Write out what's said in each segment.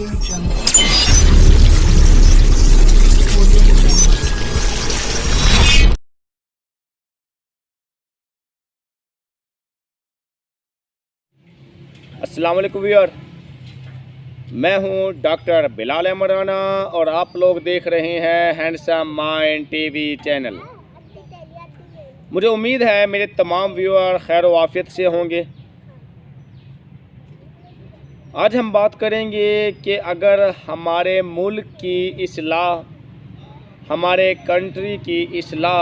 अस्सलाम वालेकुम व्यूअर, मैं हूं डॉक्टर बिलाल अहमद राना और आप लोग देख रहे हैं हैंडसम माइंड टीवी चैनल। मुझे उम्मीद है मेरे तमाम व्यूअर खैर व आफियत से होंगे। आज हम बात करेंगे कि अगर हमारे मुल्क की इस्लाह, हमारे कंट्री की इस्लाह,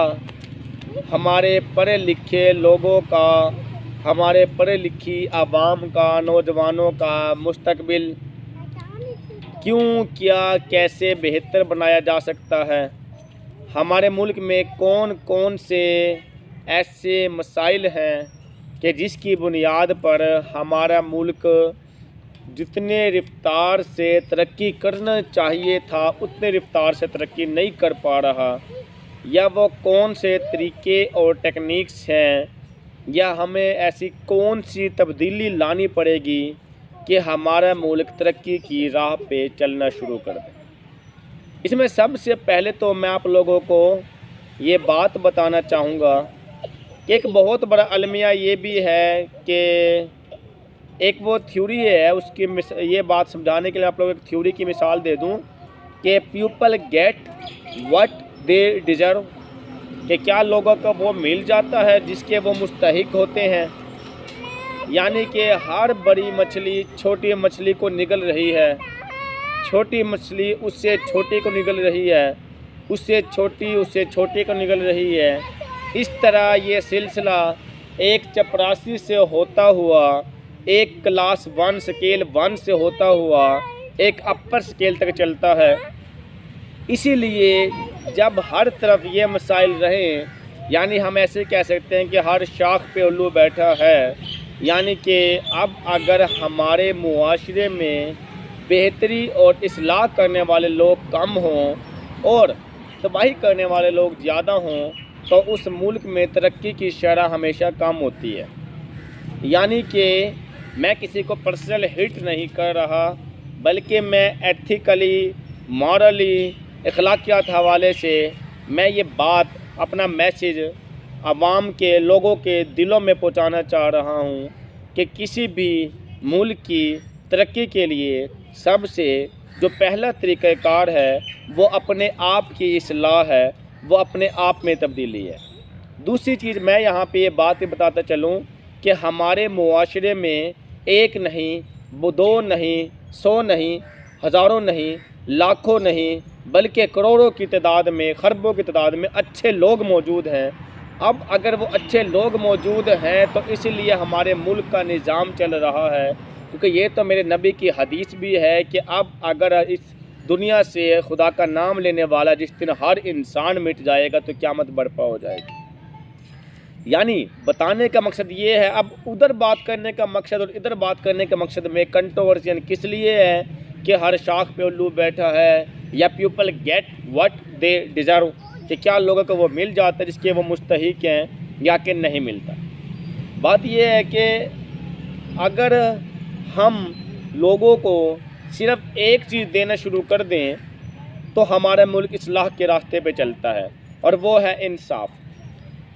हमारे पढ़े लिखे लोगों का, हमारे पढ़े लिखी आवाम का, नौजवानों का मुस्तकबिल क्यों, क्या, कैसे बेहतर बनाया जा सकता है। हमारे मुल्क में कौन कौन से ऐसे मसाइल हैं कि जिसकी बुनियाद पर हमारा मुल्क जितने रफ्तार से तरक्की करना चाहिए था उतने रफ्तार से तरक्की नहीं कर पा रहा, या वो कौन से तरीके और टेक्निक्स हैं, या हमें ऐसी कौन सी तब्दीली लानी पड़ेगी कि हमारा मुल्क तरक्की की राह पे चलना शुरू कर दे। इसमें सबसे पहले तो मैं आप लोगों को ये बात बताना चाहूँगा कि एक बहुत बड़ा अलमिया ये भी है कि एक वो थ्योरी है, उसकी ये बात समझाने के लिए आप लोगों को एक थ्योरी की मिसाल दे दूँ कि people get what they deserve, कि क्या लोगों को वो मिल जाता है जिसके वो मुस्तहिक होते हैं। यानी कि हर बड़ी मछली छोटी मछली को निगल रही है, छोटी मछली उससे छोटी को निगल रही है, उससे छोटी को निगल रही है। इस तरह ये सिलसिला एक चपरासी से होता हुआ, एक क्लास 1 स्केल 1 से होता हुआ एक अपर स्केल तक चलता है। इसीलिए जब हर तरफ ये मसाइल रहें, यानी हम ऐसे कह सकते हैं कि हर शाख पे उल्लू बैठा है, यानी कि अब अगर हमारे मुआशरे में बेहतरी और इस्लाह करने वाले लोग कम हों और तबाही करने वाले लोग ज़्यादा हों तो उस मुल्क में तरक्की की शरह हमेशा कम होती है। यानी कि मैं किसी को पर्सनल हिट नहीं कर रहा, बल्कि मैं एथिकली, मॉरली, अखलाकियात हवाले से मैं ये बात, अपना मैसेज आवाम के लोगों के दिलों में पहुंचाना चाह रहा हूं कि किसी भी मुल्क की तरक्की के लिए सबसे जो पहला तरीक़ाकार है वो अपने आप की इस्लाह है, वो अपने आप में तब्दीली है। दूसरी चीज़ मैं यहाँ पे ये बात भी बताता चलूँ कि हमारे मुआशरे में एक नहीं, दो नहीं, 100 नहीं, हज़ारों नहीं, लाखों नहीं, बल्कि करोड़ों की तादाद में, खरबों की तादाद में अच्छे लोग मौजूद हैं। अब अगर वो अच्छे लोग मौजूद हैं तो इसलिए हमारे मुल्क का निज़ाम चल रहा है, क्योंकि ये तो मेरे नबी की हदीस भी है कि अब अगर इस दुनिया से खुदा का नाम लेने वाला जिस दिन हर इंसान मिट जाएगा तो क़यामत बर्पा हो जाएगी। यानी बताने का मकसद ये है, अब उधर बात करने का मकसद और इधर बात करने का मकसद में कंट्रोवर्सी किस लिए है कि हर शाख पे उल्लू बैठा है, या people get what they deserve, कि क्या लोगों को वो मिल जाता है जिसके वो मुस्तहिक हैं या कि नहीं मिलता। बात यह है कि अगर हम लोगों को सिर्फ एक चीज़ देना शुरू कर दें तो हमारा मुल्क इस्लाह के रास्ते पे चलता है, और वो है इंसाफ।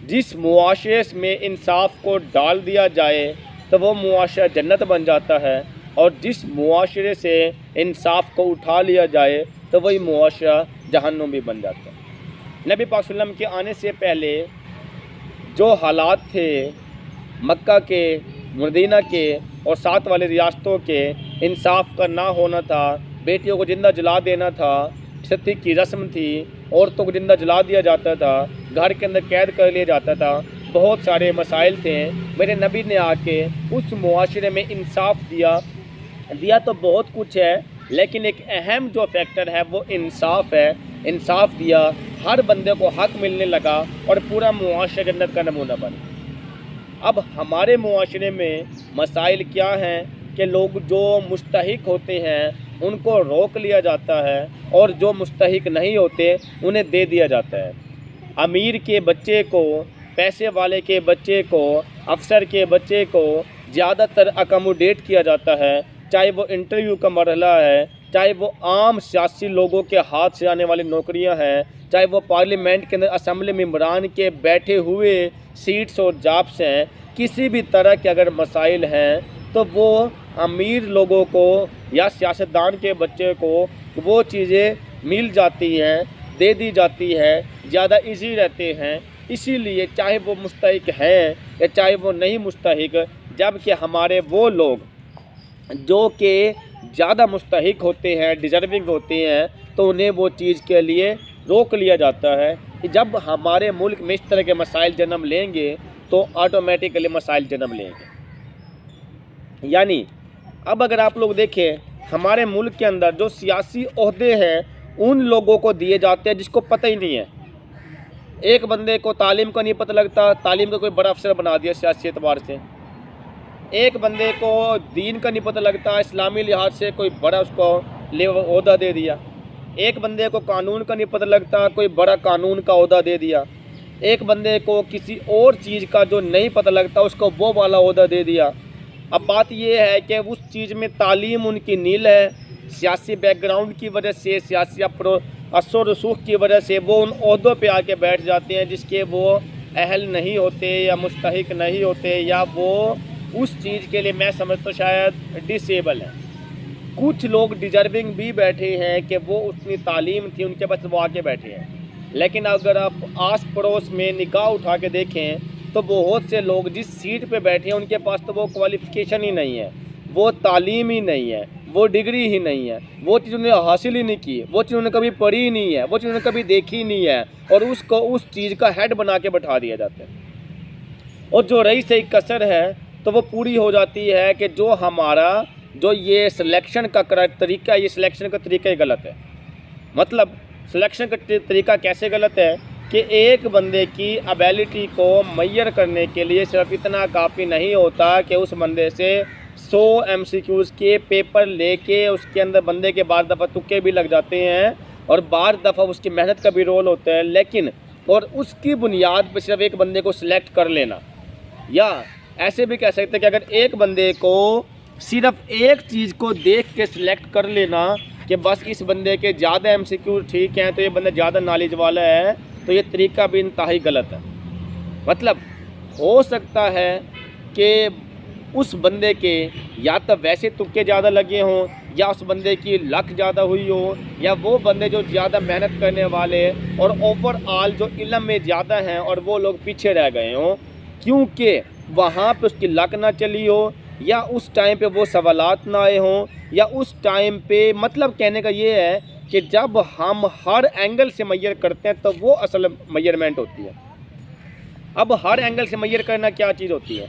जिस मुआशरे में इंसाफ को डाल दिया जाए तो वो मुआशरा जन्नत बन जाता है, और जिस मुआशरे से इंसाफ को उठा लिया जाए तो वही मुआशरा जहन्नुम भी बन जाता है। नबी पाक सल्लल्लाहु अलैहि वसल्लम के आने से पहले जो हालात थे मक्का के, मदीना के और साथ वाले रियासतों के, इंसाफ का ना होना था, बेटियों को ज़िंदा जला देना था, सती की रस्म थी, औरतों को ज़िंदा जला दिया जाता था, घर के अंदर कैद कर लिया जाता था, बहुत सारे मसाइल थे। मेरे नबी ने आके उस मुआशरे में इंसाफ दिया तो बहुत कुछ है, लेकिन एक अहम जो फैक्टर है वो इंसाफ है। इंसाफ दिया, हर बंदे को हक मिलने लगा और पूरा मुआशरा जन्नत का नमूना बना। अब हमारे मुआशरे में मसाइल क्या हैं कि लोग जो मुस्तहिक होते हैं उनको रोक लिया जाता है और जो मुस्तहिक नहीं होते उन्हें दे दिया जाता है। अमीर के बच्चे को, पैसे वाले के बच्चे को, अफसर के बच्चे को ज़्यादातर अकोमोडेट किया जाता है, चाहे वो इंटरव्यू का मरहला है, चाहे वो आम सियासी लोगों के हाथ से आने वाली नौकरियां हैं, चाहे वो पार्लियामेंट के अंदर असेंबली मेंबरान के बैठे हुए सीट्स और जॉब्स हैं, किसी भी तरह के अगर मसाइल हैं तो वो अमीर लोगों को या सियासतदान के बच्चे को वो चीज़ें मिल जाती हैं, दे दी जाती है, ज़्यादा इजी रहते हैं। इसीलिए चाहे वो मुस्तहिक हैं या चाहे वो नहीं मुस्तहिक, जबकि हमारे वो लोग जो कि ज़्यादा मुस्तहिक होते हैं, डिज़र्विंग होते हैं, तो उन्हें वो चीज़ के लिए रोक लिया जाता है। कि जब हमारे मुल्क में इस तरह के मसाइल जन्म लेंगे तो ऑटोमेटिकली मसाइल जन्म लेंगे। यानी अब अगर आप लोग देखें, हमारे मुल्क के अंदर जो सियासी ओहदे हैं उन लोगों को दिए जाते हैं जिसको पता ही नहीं है। एक बंदे को तालीम का नहीं पता लगता, तालीम का कोई बड़ा अफसर बना दिया सियासी एतबार से। एक बंदे को दीन का नहीं पता लगता, इस्लामी लिहाज से कोई बड़ा उसको ओहदा दे दिया। एक बंदे को कानून का नहीं पता लगता, कोई बड़ा कानून का ओहदा दे दिया। एक बंदे को किसी और चीज़ का जो नहीं पता लगता उसको वो वाला ओहदा दे दिया। अब बात यह है कि उस चीज़ में तालीम उनकी नील है, सियासी बैकग्राउंड की वजह से, सियासी असर रसूख की वजह से वो उन ओहदों पे आके बैठ जाते हैं जिसके वो अहल नहीं होते या मुस्तहिक नहीं होते, या वो उस चीज़ के लिए मैं समझता हूँ शायद डिसेबल है। कुछ लोग डिजर्विंग भी बैठे हैं कि वो उतनी तालीम थी उनके पास, वो आके बैठे हैं। लेकिन अगर आप आस पड़ोस में निगाह उठा के देखें तो बहुत से लोग जिस सीट पे बैठे हैं उनके पास तो वो क्वालिफ़िकेशन ही नहीं है, वो तालीम ही नहीं है, वो डिग्री ही नहीं है, वो चीज़ उन्हें हासिल ही नहीं की, वो चीज़ उन्होंने कभी पढ़ी ही नहीं है, वो चीज़ उन्होंने कभी देखी ही नहीं है, और उसको उस चीज़ का हेड बना के बैठा दिया जाता है। और जो रही सही कसर है तो वो पूरी हो जाती है कि जो हमारा जो ये सिलेक्शन का तरीका, ये सिलेक्शन का तरीका ही गलत है। मतलब सिलेक्शन का तरीका कैसे गलत है कि एक बंदे की एबिलिटी को मेजर करने के लिए सिर्फ इतना काफ़ी नहीं होता कि उस बंदे से 100 MCQs के पेपर लेके उसके अंदर बंदे के बार दफ़ा तुक्के भी लग जाते हैं और बार दफ़ा उसकी मेहनत का भी रोल होता है, लेकिन और उसकी बुनियाद पर सिर्फ एक बंदे को सिलेक्ट कर लेना, या ऐसे भी कह सकते हैं कि अगर एक बंदे को सिर्फ एक चीज़ को देख के सिलेक्ट कर लेना कि बस इस बंदे के ज़्यादा MCQ ठीक हैं तो ये बंदा ज़्यादा नॉलेज वाला है, तो ये तरीका भी इंतहाई गलत है। मतलब हो सकता है कि उस बंदे के या तो वैसे तुक्के ज़्यादा लगे हों, या उस बंदे की लक ज़्यादा हुई हो, या वो बंदे जो ज़्यादा मेहनत करने वाले और ओवरऑल जो इल्म में ज़्यादा हैं और वो लोग पीछे रह गए हों क्योंकि वहाँ पे उसकी लक ना चली हो, या उस टाइम पे वो सवालात ना आए हों, या उस टाइम पे, मतलब कहने का ये है कि जब हम हर एंगल से मेजर करते हैं तो वो असल मेजरमेंट होती है। अब हर एंगल से मेजर करना क्या चीज़ होती है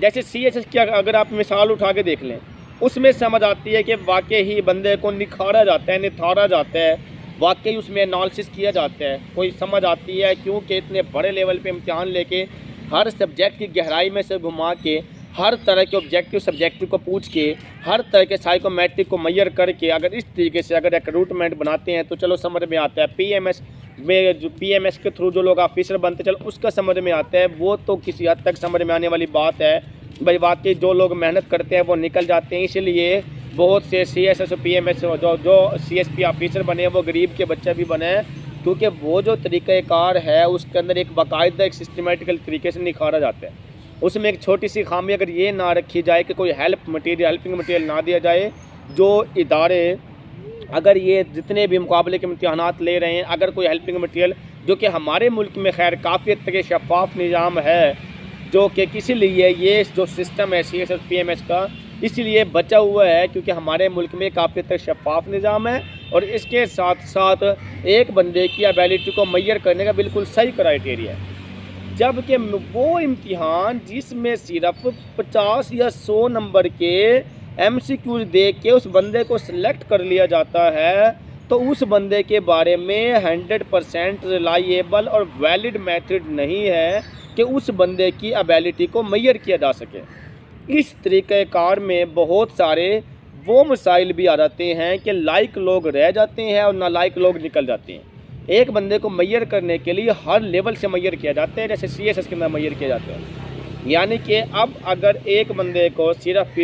जैसे CSS की अगर आप मिसाल उठा के देख लें, उसमें समझ आती है कि वाकई ही बंदे को निखारा जाता है, निथारा जाता है, वाकई उसमें एनालिसिस किया जाता है, कोई समझ आती है क्योंकि इतने बड़े लेवल पे इम्तिहान लेके हर सब्जेक्ट की गहराई में से घुमा के, हर तरह के ऑब्जेक्टिव सब्जेक्टिव को पूछ के, हर तरह के साइकोमेट्रिक को मेजर करके अगर इस तरीके से अगर रिक्रूटमेंट बनाते हैं तो चलो समझ में आता है। PMS में जो PMS के थ्रू जो लोग ऑफिसर बनते चलो उसका समझ में आता है, वो तो किसी हद तक समझ में आने वाली बात है भाई, वाकई जो लोग मेहनत करते हैं वो निकल जाते हैं। इसलिए बहुत से CSS और PMS जो CSP ऑफिसर बने वो गरीब के बच्चे भी बने, क्योंकि वो जो तरीक़ाकार है उसके अंदर एक बाकायदा एक सिस्टमेटिकल तरीके से निखारा जाता है। उसमें एक छोटी सी खामी अगर ये ना रखी जाए कि कोई हेल्पिंग मटेरियल ना दिया जाए, जो इदारे अगर ये जितने भी मुकाबले के इम्तिहानात ले रहे हैं, अगर कोई हेल्पिंग मटेरियल जो कि हमारे मुल्क में खैर काफ़ी हद तक शफाफ निज़ाम है, जो कि किसी लिए ये जो सिस्टम है CSS PMS का इसीलिए बचा हुआ है क्योंकि हमारे मुल्क में काफ़ी तक शफाफ निज़ाम है, और इसके साथ साथ एक बंदे की एबिलिटी को मेजर करने का बिल्कुल सही क्राइटेरिया है। जबकि वो इम्तिहान जिसमें सिर्फ 50 या 100 नंबर के MCQs दे के उस बंदे को सिलेक्ट कर लिया जाता है, तो उस बंदे के बारे में 100% रिलायबल और वैलिड मेथड नहीं है कि उस बंदे की एबिलिटी को मेजर किया जा सके। इस तरीक़ाकार में बहुत सारे वो मसाइल भी आ जाते हैं कि लायक लोग रह जाते हैं और नालायक लोग निकल जाते हैं। एक बंदे को मेजर करने के लिए हर लेवल से मेजर किया जाता है, जैसे CSS के अंदर मेजर किया जाता है। यानी कि अब अगर एक बंदे को सिर्फ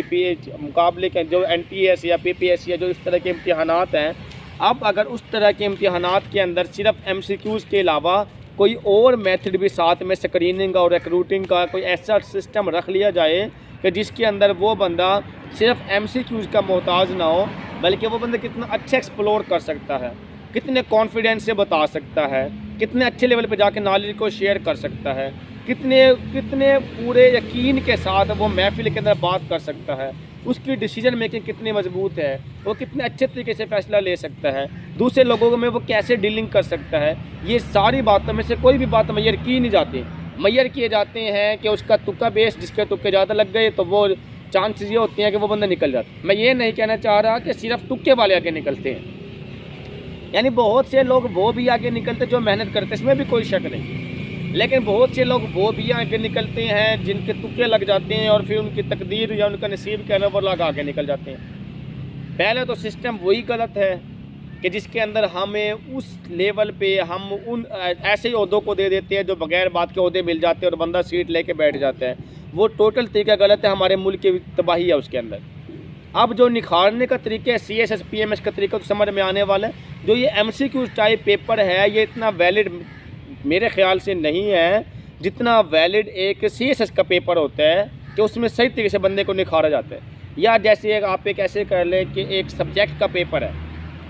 मुकाबले के जो NTS या PPSC या जो इस तरह के इम्तिहानात हैं, अब अगर उस तरह के इम्तिहानात के अंदर सिर्फ MCQs के अलावा कोई और मेथड भी साथ में स्क्रीनिंग और रिक्रूटिंग का कोई ऐसा सिस्टम रख लिया जाए कि जिसके अंदर वो बंदा सिर्फ MCQs का मोहताज ना हो, बल्कि वो बंदा कितना अच्छा एक्सप्लोर कर सकता है, कितने कॉन्फिडेंस से बता सकता है, कितने अच्छे लेवल पे जाके नॉलेज को शेयर कर सकता है, कितने पूरे यकीन के साथ वो महफिल के अंदर बात कर सकता है, उसकी डिसीजन मेकिंग कितनी मजबूत है, वो कितने अच्छे तरीके से फ़ैसला ले सकता है, दूसरे लोगों में वो कैसे डीलिंग कर सकता है। ये सारी बातों में से कोई भी बात मैयर की नहीं जाती। मैयर किए जाते हैं कि उसका तुक्का बेस, जिसके तुक्के ज़्यादा लग गए तो वो चांसेस ये होती हैं कि वो बंदा निकल जाता। मैं ये नहीं कहना चाह रहा कि सिर्फ तुक्के वाले आगे निकलते हैं, यानी बहुत से लोग वो भी आगे निकलते जो मेहनत करते हैं, इसमें भी कोई शक नहीं, लेकिन बहुत से लोग वो भी आगे निकलते हैं जिनके तुक्के लग जाते हैं और फिर उनकी तकदीर या उनका नसीब कहना वो लोग आगे निकल जाते हैं। पहले तो सिस्टम वही गलत है कि जिसके अंदर हमें उस लेवल पे हम उन ऐसे ही ओहदों को दे देते हैं जो बगैर बात के ओहदे मिल जाते हैं और बंदा सीट लेके बैठ जाता है। वो टोटल तरीका गलत है, हमारे मुल्क की तबाही है उसके अंदर। अब जो निखारने का तरीका है CSS PMS का तरीका तो समझ में आने वाला है। जो ये MCQ टाइप पेपर है ये इतना वैलिड मेरे ख्याल से नहीं है जितना वैलिड एक CSS का पेपर होता है कि उसमें सही तरीके से बंदे को निखारा जाता है। या जैसे एक आप एक ऐसे कर लें कि एक सब्जेक्ट का पेपर है,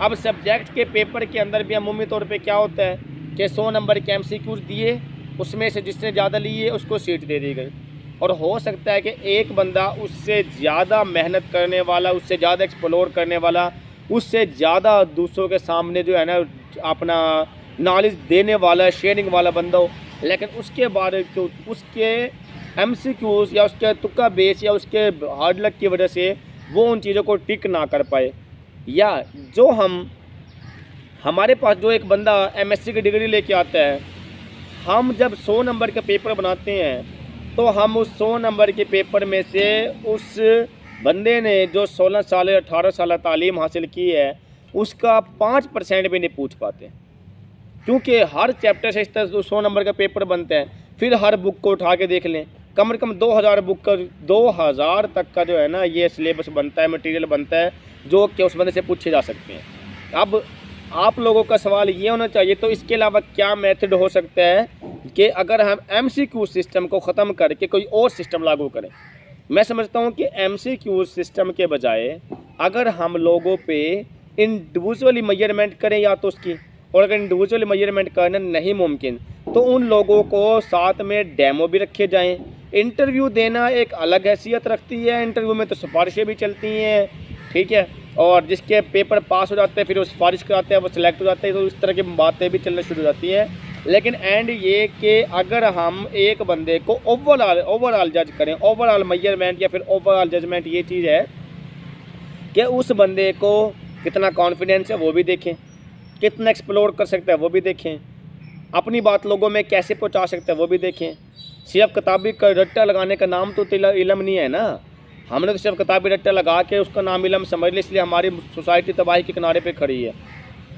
अब सब्जेक्ट के पेपर के अंदर भी अमूमी तौर पे क्या होता है कि 100 नंबर के MCQ दिए, उसमें से जिसने ज़्यादा लिए उसको सीट दे दी गई। और हो सकता है कि एक बंदा उससे ज़्यादा मेहनत करने वाला, उससे ज़्यादा एक्सप्लोर करने वाला, उससे ज़्यादा दूसरों के सामने जो है ना अपना नॉलेज देने वाला, शेयरिंग वाला बंदा हो, लेकिन उसके बावजूद उसके MCQs या उसके तुक्का बेस या उसके हार्ड लक की वजह से वो उन चीज़ों को टिक ना कर पाए। या जो हमारे पास जो एक बंदा MSc की डिग्री लेके आता है, हम जब 100 नंबर का पेपर बनाते हैं तो हम उस 100 नंबर के पेपर में से उस बंदे ने जो 16 साल 18 साल तालीम हासिल की है उसका 5% भी नहीं पूछ पाते, क्योंकि हर चैप्टर से इस तरह 100 नंबर का पेपर बनता है। फिर हर बुक को उठा के देख लें, कम से कम 2000 बुक का 2000 तक का जो है ना ये सिलेबस बनता है, मटेरियल बनता है जो कि उस बंदे से पूछे जा सकते हैं। अब आप लोगों का सवाल ये होना चाहिए तो इसके अलावा क्या मेथड हो सकता है कि अगर हम MCQ सिस्टम को ख़त्म करके कोई और सिस्टम लागू करें। मैं समझता हूँ कि MCQ सिस्टम के बजाय अगर हम लोगों पे इंडिविजुअली मेजरमेंट करें या तो उसकी, और अगर इंडिविजुअली मेजरमेंट करना नहीं मुमकिन तो उन लोगों को साथ में डेमो भी रखे जाएं। इंटरव्यू देना एक अलग हैसियत रखती है, इंटरव्यू में तो सिफारिशें भी चलती हैं, ठीक है, और जिसके पेपर पास हो जाते हैं फिर वो सिफारिश कराते हैं, वो सिलेक्ट हो जाते हैं, तो इस तरह की बातें भी चलना शुरू हो जाती हैं। लेकिन एंड ये कि अगर हम एक बंदे को ओवरऑल जज करें, ओवरऑल मेजरमेंट या फिर ओवरऑल जजमेंट ये चीज़ है कि उस बंदे को कितना कॉन्फिडेंस है वो भी देखें, कितना एक्सप्लोर कर सकता है वो भी देखें, अपनी बात लोगों में कैसे पहुंचा सकता है वो भी देखें। सिर्फ किताबी का रट्टा लगाने का नाम तो इल्म नहीं है ना, हमने तो सिर्फ किताबी रट्टा लगा के उसका नाम इल्म समझ लिया, इसलिए हमारी सोसाइटी तबाही के किनारे पे खड़ी है।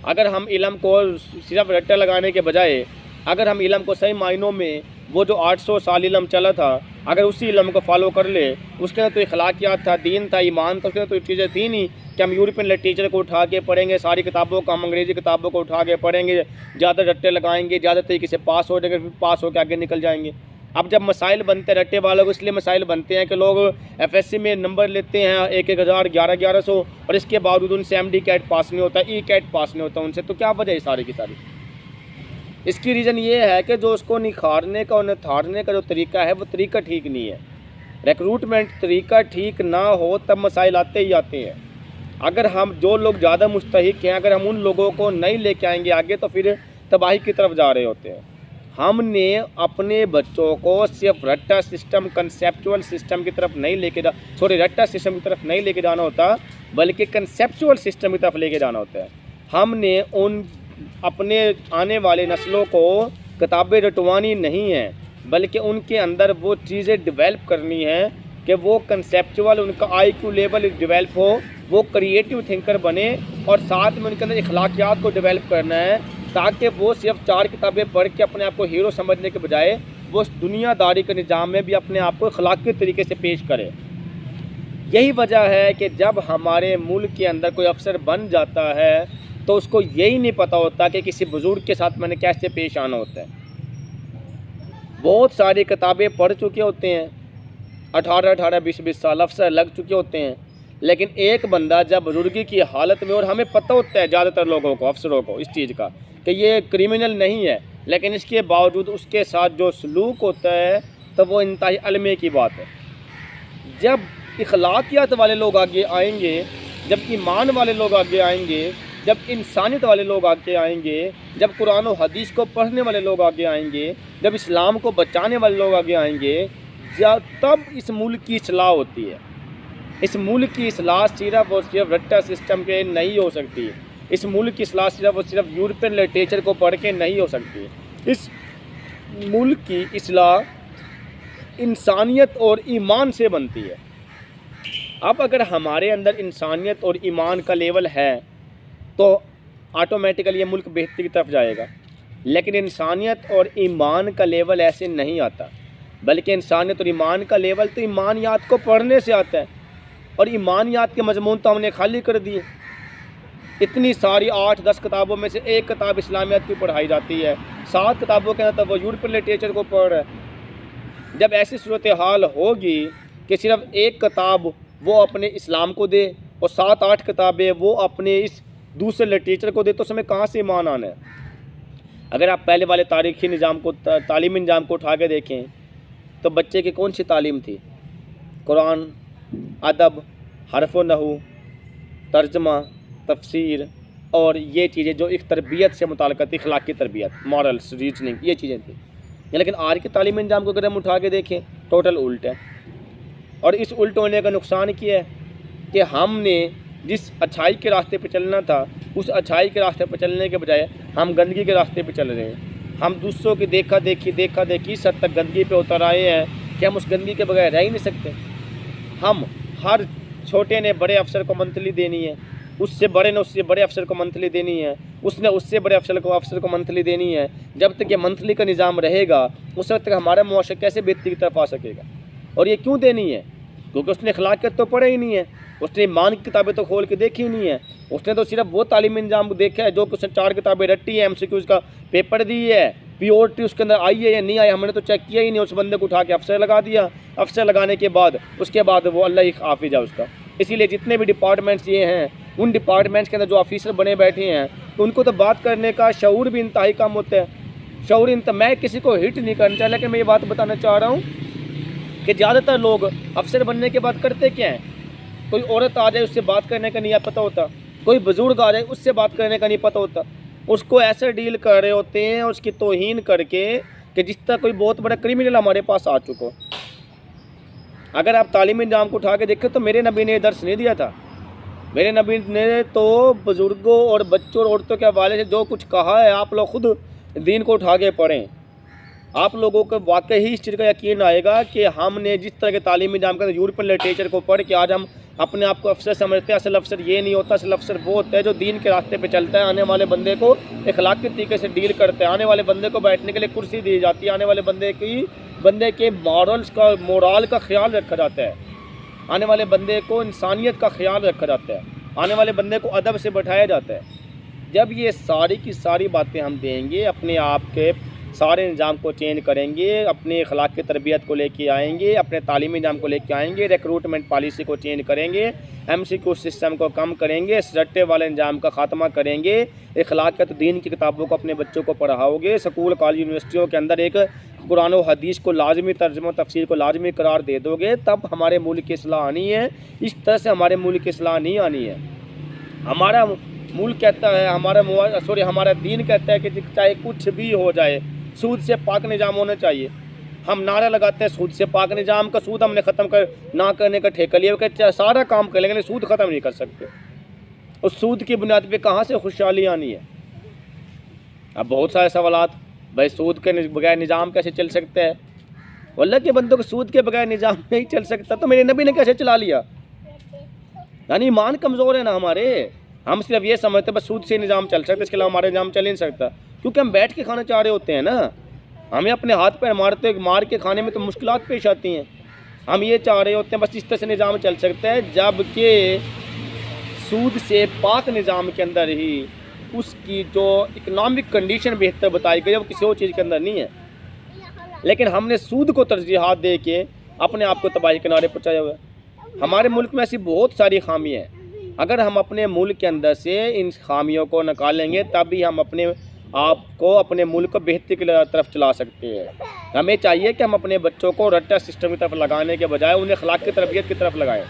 अगर हम इल्म को सिर्फ रट्टा लगाने के बजाय अगर हम इल्म को सही मायनों में वो जो 800 साल इल्म चला था अगर उसी इल्म को फॉलो कर ले, उसके अंदर तो इखलाकियात था, दीन था, ईमान था, उसके अंदर तो चीज़ें थी नहीं कि हम यूरोपियन लिटरेचर को उठा के पढ़ेंगे, सारी किताबों को हम अंग्रेज़ी किताबों को उठा के पढ़ेंगे, ज़्यादा रट्टे लगाएंगे, ज़्यादा तरीके से पास हो जाएंगे, फिर पास होकर आगे निकल जाएंगे। अब जब मसाइल बनते हैं रट्टे वालों को, इसलिए मसाइल बनते हैं कि लोग FSC में नंबर लेते हैं 1000 1100 और इसके बावजूद उनसे MD कैट पास नहीं होता, E कैट पास नहीं होता उनसे। तो क्या वजह है सारी की सारी? इसकी रीज़न ये है कि जो उसको निखारने का और निथारने का जो तरीका है वो तरीका ठीक नहीं है। रिक्रूटमेंट तरीका ठीक ना हो तब मसाइल आते ही आते हैं। अगर हम जो लोग ज़्यादा मुस्तहिक हैं अगर हम उन लोगों को नहीं लेके आएंगे आगे तो फिर तबाही की तरफ जा रहे होते हैं। हमने अपने बच्चों को सिर्फ रट्टा सिस्टम, कंसेप्चुअल सिस्टम की तरफ नहीं लेके रट्टा सिस्टम की तरफ नहीं लेके जाना होता, बल्कि कंसेप्चुअल सिस्टम की तरफ लेके जाना होता है। हमने उन अपने आने वाले नस्लों को किताबें रटवानी नहीं है, बल्कि उनके अंदर वो चीज़ें डेवलप करनी है कि वो कंसेप्चुअल, उनका IQ लेवल डेवलप हो, वो क्रिएटिव थिंकर बने, और साथ में उनके अंदर इखलाकियात को डेवलप करना है ताकि वो सिर्फ 4 किताबें पढ़ के अपने आप को हीरो समझने के बजाय वो दुनियादारी के निज़ाम में भी अपने आप को अखलाकी तरीके से पेश करे। यही वजह है कि जब हमारे मुल्क के अंदर कोई अफसर बन जाता है तो उसको यही नहीं पता होता कि किसी बुज़ुर्ग के साथ मैंने कैसे पेश आना होता है। बहुत सारी किताबें पढ़ चुके होते हैं, 18-18, 20-20 साल अफसर लग चुके होते हैं, लेकिन एक बंदा जब बुजुर्गी की हालत में, और हमें पता होता है ज़्यादातर लोगों को, अफसरों को, इस चीज़ का कि ये क्रिमिनल नहीं है, लेकिन इसके बावजूद उसके साथ जो सलूक होता है तो वो इंतहाई अलमे की बात है। जब इखलाकियात वाले लोग आगे आएंगे, जब ईमान वाले लोग आगे आएंगे, जब इंसानियत वाले लोग आगे आएंगे, जब कुरान और हदीस को पढ़ने वाले लोग आगे आएंगे, जब इस्लाम को बचाने वाले लोग आगे आएंगे, तब इस मुल्क की इस्लाह होती है। इस मुल्क की इस्लाह सिर्फ और सिर्फ रट्टा सिस्टम के नहीं हो सकती। इस मुल्क की इस्लाह सिर्फ और सिर्फ यूरोपियन लिटरेचर को पढ़ के नहीं हो सकती। इस मुल्क की इस्लाह इंसानियत और ईमान से बनती है। अब अगर हमारे अंदर इंसानियत और ईमान का लेवल है तो ऑटोमेटिकली ये मुल्क बेहतरी की तरफ जाएगा, लेकिन इंसानियत और ईमान का लेवल ऐसे नहीं आता, बल्कि इंसानियत और ईमान का लेवल तो ईमानियात को पढ़ने से आता है, और ईमानियात के मजमून तो हमने खाली कर दिए। इतनी सारी 8-10 किताबों में से एक किताब इस्लामियत की पढ़ाई जाती है, 7 किताबों के अंदर वो यूरोपियन लिटरेचर को पढ़ रहा है। जब ऐसी सूरत हाल होगी कि सिर्फ एक किताब वो अपने इस्लाम को दे और 7-8 किताबें वो अपने इस दूसरे लिटरेचर को दे, तो उसमें कहाँ से ईमान आना है। अगर आप पहले वाले तारीख़ी निज़ाम को, तालीमी निज़ाम को उठा के देखें तो बच्चे की कौन सी तालीम थी? कुरान, अदब, हरफ व नहू, तर्जमा, तफसीर और ये चीज़ें जो एक तरबियत से मुताल्लिक़ थी, अखलाकी तरबियत, मॉरल्स, रीजनिंग, ये चीज़ें थी। लेकिन आज के तालीमी निज़ाम को अगर हम उठा के देखें टोटल उल्ट है। और इस उल्ट होने का नुकसान क्या है कि हमने जिस अच्छाई के रास्ते पे चलना था, उस अच्छाई के रास्ते पे चलने के बजाय हम गंदगी के रास्ते पे चल रहे हैं। हम दूसरों की देखा देखी इस हद तक गंदगी पे उतर आए हैं कि हम उस गंदगी के बगैर रह ही नहीं सकते। हम हर छोटे ने बड़े अफसर को मंथली देनी है, उससे बड़े ने उससे बड़े अफसर को मंथली देनी है, उसने उससे बड़े अफसर को मंथली देनी है। जब तक ये मंथली का निज़ाम रहेगा उस वक्त तक हमारा मुआशरा कैसे बेहतरी की तरफ आ सकेगा? और ये क्यों देनी है? क्योंकि उसने अखलाकियत तो पढ़े ही नहीं है, उसने ईमान की किताबें तो खोल के देखी ही नहीं है। उसने तो सिर्फ वो तालीमी निज़ाम देखा है जो कि उसने 4 किताबें रट्टी है, MCQ का पेपर दी है, POT उसके अंदर आई है या नहीं आई, हमने तो चेक किया ही नहीं। उस बंदे को उठा के अफसर लगा दिया। अफसर लगाने के बाद उसके बाद वो अल्लाह ही हाफिज़ है उसका। इसीलिए जितने भी डिपार्टमेंट्स ये हैं, उन डिपार्टमेंट्स के अंदर जो ऑफिसर बने बैठे हैं उनको तो बात करने का शऊर भी इंतहाई कम होता है। शऊर मैं किसी को हिट नहीं करना चाहिए, लेकिन मैं ये बात बताना चाह रहा हूँ कि ज़्यादातर लोग अफसर बनने के बाद करते क्या हैं? कोई औरत आ जाए उससे बात करने का नहीं पता होता, कोई बुज़ुर्ग आ जाए उससे बात करने का नहीं पता होता, उसको ऐसे डील कर रहे होते हैं उसकी तौहीन करके कि जिस तरह कोई बहुत बड़ा क्रिमिनल हमारे पास आ चुका। अगर आप तालीमी निज़ाम को उठा के देखें तो मेरे नबी ने दर्श नहीं दिया था। मेरे नबी ने तो बुज़ुर्गों और बच्चों और औरतों के हवाले से जो कुछ कहा है, आप लोग खुद दीन को उठा के पढ़ें। आप लोगों को वाकई ही इस चीज़ का यकीन आएगा कि हमने जिस तरह के तालीमी निज़ाम के यूरोपियन लिटरेचर को पढ़ के आज हम अपने आप को अफसर समझते हैं। असल अफसर ये नहीं होता, असल अफसर वो होता है जो दीन के रास्ते पे चलता है, आने वाले बंदे को अखलाकी तरीके से डील करते हैं, आने वाले बंदे को बैठने के लिए कुर्सी दी जाती है, आने वाले बंदे के मोरल का ख्याल रखा जाता है, आने वाले बंदे को इंसानियत का ख्याल रखा जाता है, आने वाले बंदे को अदब से बैठाया जाता है। जब ये सारी की सारी बातें हम देंगे, अपने आप के सारे निज़ाम को चेंज करेंगे, अपने अखलाक की तरबियत को लेके आएंगे, अपने तालीमी निज़ाम को लेके आएंगे, रिक्रूटमेंट पॉलिसी को चेंज करेंगे, MCQ सिस्टम को कम करेंगे, रट्टे वाले निज़ाम का ख़ात्मा करेंगे, अखलाकियत दीन की किताबों को अपने बच्चों को पढ़ाओगे, स्कूल कॉलेज यूनिवर्सिटियों के अंदर एक कुरान और हदीस को लाजमी, तर्जुमा तफसीर को लाजमी करार दे दोगे, तब हमारे मुल्क की इस्लाह आनी है। इस तरह से हमारे मुल्क की इस्लाह नहीं आनी है। हमारा मुल्क कहता है, हमारा दीन कहता है कि चाहे कुछ भी हो जाए सूद से पाक निज़ाम होना चाहिए। हम नारा लगाते हैं सूद से पाक निज़ाम का, सूद हमने ख़त्म कर ना करने का ठेका लिया, कहते सारा काम कर लेंगे सूद ख़त्म नहीं कर सकते। उस सूद की बुनियाद पे कहाँ से खुशहाली आनी है? अब बहुत सारे सवालात, भाई सूद के बगैर निज़ाम कैसे चल सकता है? अल्लाह के बंदों को सूद के बगैर निज़ाम नहीं चल सकता, तो मेरे नबी ने कैसे चला लिया? यानी ईमान कमज़ोर है ना हमारे। हम सिर्फ ये समझते बस सूद से निज़ाम चल सकता है, इसके अलावा हमारा निज़ाम चल ही नहीं सकता, क्योंकि हम बैठ के खाना चाह रहे होते हैं ना। हमें अपने हाथ पैर मार के खाने में तो मुश्किलात पेश आती हैं। हम ये चाह रहे होते हैं बस इस तरह से निज़ाम चल सकता है, जबकि सूद से पाक निज़ाम के अंदर ही उसकी जो इकनॉमिक कंडीशन बेहतर बताई गई है वो किसी और चीज़ के अंदर नहीं है। लेकिन हमने सूद को तरजीहात दे के अपने आप को तबाही किनारे पहुँचाया हुआ है। हमारे मुल्क में ऐसी बहुत सारी खामियाँ हैं। अगर हम अपने मुल्क के अंदर से इन खामियों को निकालेंगे तभी हम अपने आप को, अपने मुल्क को बेहतरी की तरफ चला सकते हैं। हमें चाहिए कि हम अपने बच्चों को रट्टा सिस्टम की तरफ लगाने के बजाय उन्हें अखलाक की तरबियत की तरफ लगाएं,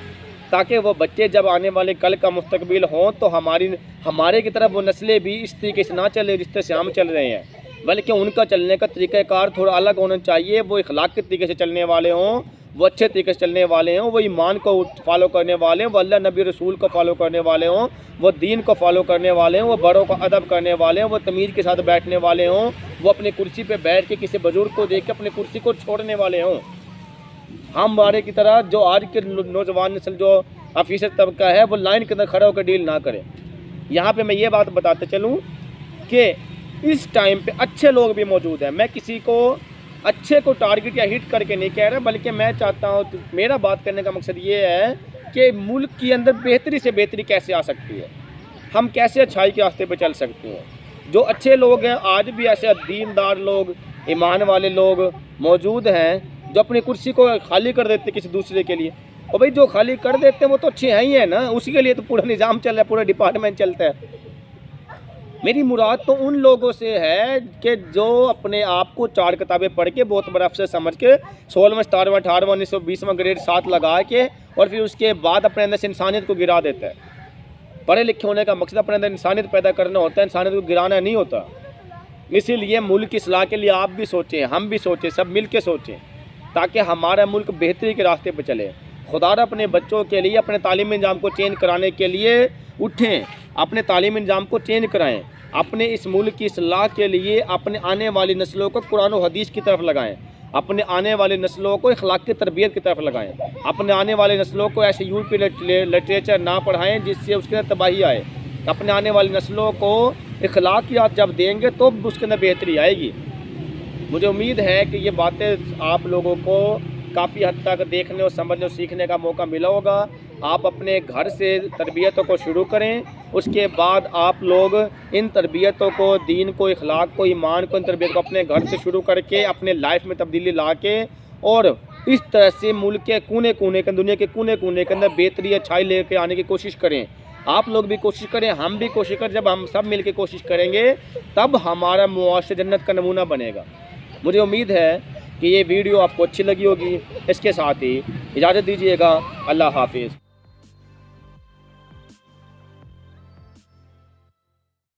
ताकि वो बच्चे जब आने वाले कल का मुस्तकबिल हों तो हमारे की तरफ वो नस्लें भी इस तरीके से ना चले जिस तरह से हम चल रहे हैं, बल्कि उनका चलने का तरीक़ाकार थोड़ा अलग होना चाहिए। वो अखलाक के तरीके से चलने वाले हों, वो अच्छे तरीके से चलने वाले हों, वो ईमान को फॉलो करने वाले हों, वो अल्लाह नबी रसूल को फॉलो करने वाले हों, वो दीन को फॉलो करने वाले हों, वो बड़ों का अदब करने वाले हों, वो तमीज़ के साथ बैठने वाले हों, वो अपनी कुर्सी पे बैठ के किसी बुजुर्ग को देख के अपनी कुर्सी को छोड़ने वाले हों। हमारे की तरह जो आज के नौजवान नस्ल जो ऑफिसर तबका है वो लाइन के अंदर खड़ा होकर डील ना करे। यहाँ पे मैं ये बात बताते चलूँ कि इस टाइम पे अच्छे लोग भी मौजूद हैं। मैं किसी को अच्छे को टारगेट या हिट करके नहीं कह रहा, बल्कि मैं चाहता हूँ, मेरा बात करने का मकसद ये है कि मुल्क के अंदर बेहतरी से बेहतरी कैसे आ सकती है, हम कैसे अच्छाई के रास्ते पे चल सकते हैं। जो अच्छे लोग हैं, आज भी ऐसे दीनदार लोग, ईमान वाले लोग मौजूद हैं जो अपनी कुर्सी को खाली कर देते किसी दूसरे के लिए। और भाई जो खाली कर देते हैं वो तो अच्छे हैं ही है ना, उसी के लिए तो पूरा निज़ाम चल रहा है, पूरा डिपार्टमेंट चलता है। मेरी मुराद तो उन लोगों से है कि जो अपने आप को 4 किताबें पढ़ के बहुत बड़ा अफसर समझ के 16वां 17वां 18वां 19वां 20वां ग्रेड साथ लगा के और फिर उसके बाद अपने अंदर से इंसानियत को गिरा देता है। पढ़े लिखे होने का मकसद अपने अंदर इंसानियत पैदा करना होता है, इंसानियत को गिराना नहीं होता। इसीलिए मुल्क की इस्लाह के लिए आप भी सोचें, हम भी सोचें, सब मिल के सोचें, ताकि हमारा मुल्क बेहतरी के रास्ते पर चले। खुदारा अपने बच्चों के लिए अपने तालीमी निज़ाम को चेंज कराने के लिए उठें, अपने तालीमी निज़ाम को चेंज कराएं, अपने इस मुल्क की इस्लाह के लिए अपने आने वाली नस्लों को कुरान और हदीस की तरफ लगाएं, अपने आने वाली नस्लों को अखलाक की तरबियत की तरफ लगाएं, अपने आने वाली नस्लों को ऐसे यूरोपी लिटरेचर ना पढ़ाएं जिससे उसके अंदर तबाही आए। अपने आने वाली नस्लों को अखलाकियात जब देंगे तो उसके अंदर बेहतरी आएगी। मुझे उम्मीद है कि ये बातें आप लोगों को काफ़ी हद तक देखने और समझने और सीखने का मौका मिला होगा। आप अपने घर से तरबियतों को शुरू करें, उसके बाद आप लोग इन तरबियतों को, दीन को, इखलाक को, ईमान को, इन तरबियत को अपने घर से शुरू करके अपने लाइफ में तब्दीली ला के और इस तरह से मुल्क के कोने कोने के, दुनिया के कोने कोने के अंदर बेहतरी अच्छाई लेके आने की कोशिश करें। आप लोग भी कोशिश करें, हम भी कोशिश करें। जब हम सब मिल के कोशिश करेंगे तब हमारा मुआशरे जन्नत का नमूना बनेगा। मुझे उम्मीद है कि ये वीडियो आपको अच्छी लगी होगी। इसके साथ ही इजाज़त दीजिएगा। अल्लाह हाफिज़।